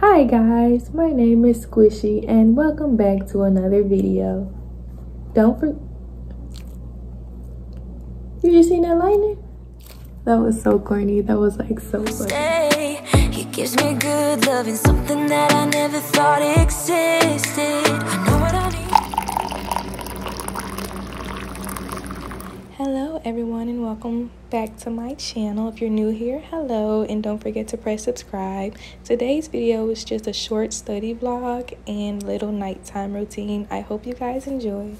Hi guys, my name is Squishy and welcome back to another video. You just seen that lightning? That was so corny. That was like so funny. He gives me good love and something that I never thought existed. I know what I need. Hello everyone and welcome back to my channel. If you're new here, hello, and don't forget to press subscribe. Today's video is just a short study vlog and little nighttime routine. I hope you guys enjoy.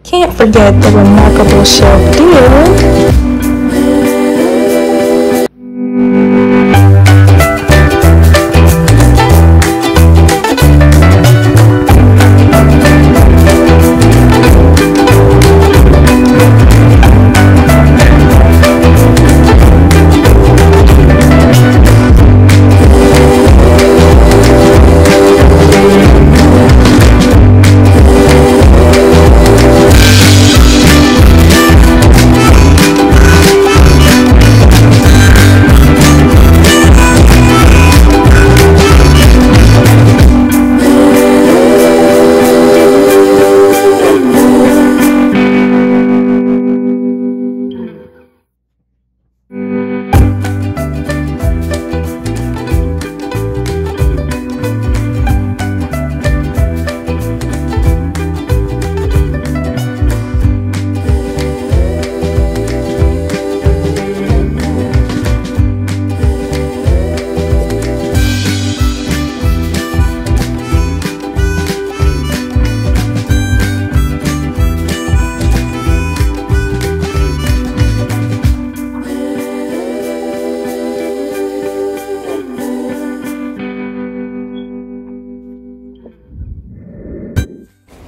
Can't forget the remarkable shelf deal.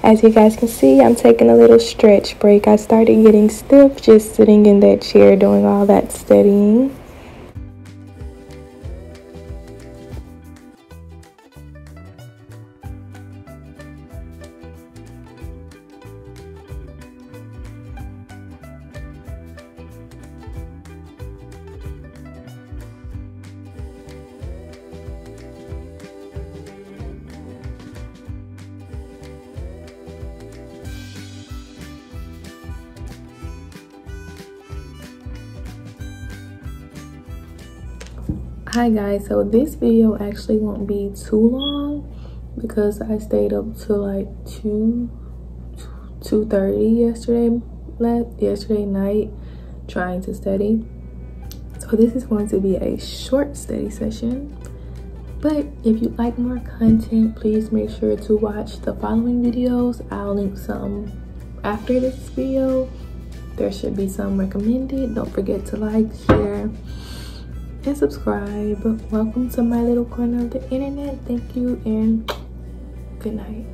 As you guys can see, I'm taking a little stretch break. I started getting stiff just sitting in that chair doing all that studying. Hi guys, so this video actually won't be too long because I stayed up till like 2:30 yesterday night trying to study. So this is going to be a short study session, but if you like more content, please make sure to watch the following videos. I'll link some after this video. There should be some recommended. Don't forget to like, share, and subscribe. Welcome to my little corner of the internet. Thank you and good night.